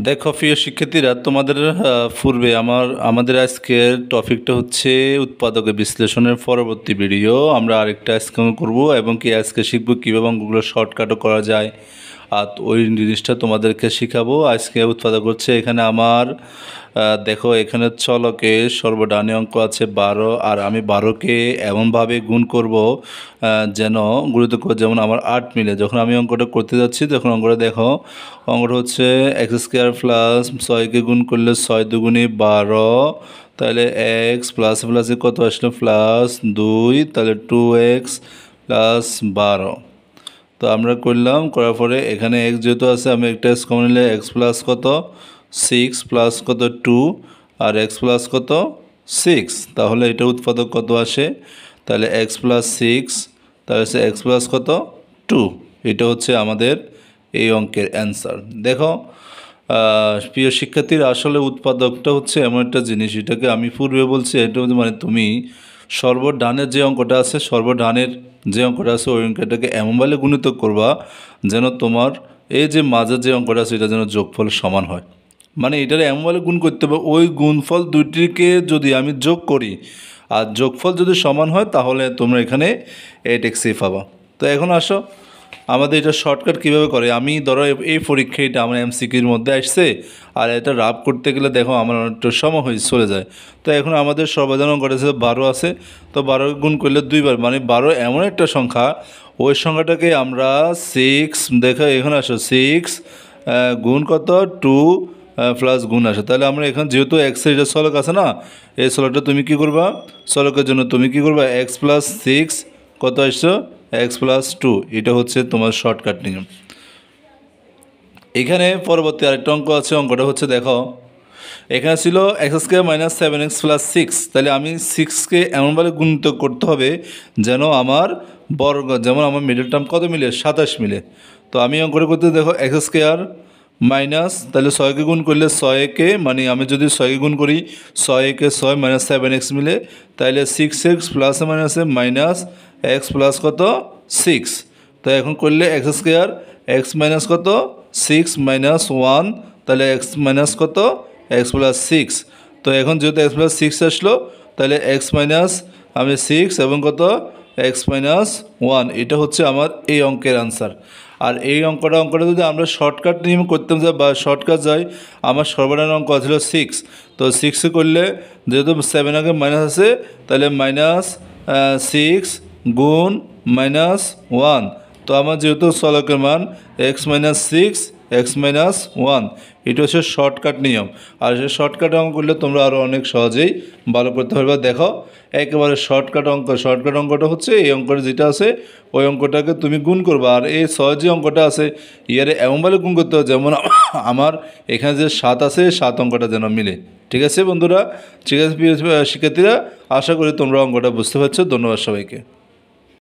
দেখো প্রিয় শিক্ষার্থীরা, তোমাদের পূর্বে আমাদের আজকের টপিকটা হচ্ছে উৎপাদকের বিশ্লেষণের পরবর্তী ভিডিও। আমরা আরেকটা আজকে করব এবং কি আজকে শিখব কীভাবে অঙ্কগুলো শর্টকাটও করা যায়, আর ওই জিনিসটা তোমাদেরকে শিখাবো। আজকে উৎপাদক হচ্ছে এখানে আমার দেখো এখানে চলকে সর্বডানে অঙ্ক আছে 12, আর আমি 12কে এমনভাবে গুণ করব যেন গুণিত করে যেমন আমার 8 মিলে। যখন আমি অঙ্কটা করতে যাচ্ছি তখন অঙ্কটা দেখো, অঙ্কটা হচ্ছে এক্স স্কোয়ার প্লাস 6কে গুণ করলে 6 দুগুণে 12, তাহলে এক্স প্লাস প্লাসে কত আসলো প্লাস 2, তাহলে 2x প্লাস 12। তো আমরা করলাম, করার পরে এখানে এক্স যেহেতু আছে আমি একটা এক্স কমন নিলে এক্স প্লাস কত 6 প্লাস কত 2 আর এক্স প্লাস কত 6, তাহলে এটা উৎপাদক কত আসে, তাহলে এক্স প্লাস 6 তাহলে হচ্ছে এক্স প্লাস কত 2। এটা হচ্ছে আমাদের এই অঙ্কের অ্যান্সার। দেখো প্রিয় শিক্ষার্থীর, আসলে উৎপাদকটা হচ্ছে এমন একটা জিনিস, এটাকে আমি পূর্বে বলছি, এটা মানে তুমি সর্বডানের যে অঙ্কটা আছে ওই অঙ্কটাকে এমনভাবে গুণিত করবা যেন তোমার এই যে মাঝের যে অঙ্কটা আছে এটা যেন যোগফল সমান হয়। মানে এটার এমনভাবে গুণ করতে হবে ওই গুণফল দুইটিকে যদি আমি যোগ করি আর যোগফল যদি সমান হয় তাহলে তোমরা এখানে 8x পাবা। তো এখন আসো আমাদের এটা শর্টকাট কীভাবে করে। আমি ধরো এই পরীক্ষা এটা আমার এমসিকিউর মধ্যে আসছে, আর এটা রাব করতে গেলে দেখো আমার অনেকটা সময় হয়ে চলে যায়। তো এখন আমাদের সর্বসাধারণ অঙ্কটা 12 আছে, তো 12 গুণ করলে 2 বার, মানে 12 এমন একটা সংখ্যা, ওই সংখ্যাটাকে আমরা 6 দেখো এখানে আসো 6 গুণ কত 2 প্লাস গুণ আসে। তাহলে আমরা এখন যেহেতু এক্সের এটা চলক আছে না, এই চলকটা তুমি কী করবা, চলকের জন্য তুমি কী করবা এক্স প্লাস 6 কত আসছো এক্স প্লাস 2, এটা হচ্ছে তোমার শর্টকাট নিয়ম। এখানে পরবর্তী আরেকটা অঙ্ক আছে, অঙ্কটা হচ্ছে দেখো এখানে ছিল x square minus 7x plus 6, তাহলে আমি 6কে এমনভাবে গুণিত করতে হবে যেন আমার বর্গ যেমন আমার মিডল টার্ম কত মিলে 27 মিলে। তো আমি অঙ্কটা করতে দেখো এক্স স্কোয়ার মাইনাস, তাহলে 6কে গুণ করলে 6কে, মানে আমি যদি 6কে গুণ করি 6কে 6 মাইনাস 7x মিলে, তাহলে 6x প্লাসে মাইনাসে মাইনাস এক্স প্লাস কত 6। তো এখন করলে এক্স স্কোয়ার এক্স মাইনাস কত 6 মাইনাস 1, তাহলে এক্স মাইনাস কত এক্স প্লাস 6। তো এখন যেহেতু এক্স প্লাস 6 আসলো তাহলে এক্স মাইনাস আমি 6 এবং কত এক্স মাইনাস 1, এটা হচ্ছে আমার এই অঙ্কের আনসার। আর এই অঙ্কটা যদি আমরা শর্টকাট নিয়ম করতাম যাই বা শর্টকাট যাই, আমার সর্বনিম্ন অঙ্ক ছিল 6। তো 6 করলে যেহেতু 7 আগে মাইনাস আছে তাহলে মাইনাস 6 গুণ মাইনাস 1, তো আমার যেহেতু চলকের মান এক্স মাইনাস 6 এক্স মাইনাস 1, এটা হচ্ছে শর্টকাট নিয়ম। আর সে শর্টকাট অঙ্ক করলে তোমরা আরও অনেক সহজেই ভালো করতে পারবে। দেখো একেবারে শর্টকাট অঙ্কটা হচ্ছে এই অঙ্কটা যেটা আছে ওই অঙ্কটাকে তুমি গুণ করবা, আর এই সহজ যে অঙ্কটা আছে ইয়ারে এমনভাবে গুণ করতে হবে যেমন আমার এখানে যে 7 আছে 7 অঙ্কটা যেন মিলে। ঠিক আছে বন্ধুরা, ঠিক আছে শিক্ষার্থীরা, আশা করি তোমরা অঙ্কটা বুঝতে পারছো। ধন্যবাদ সবাইকে।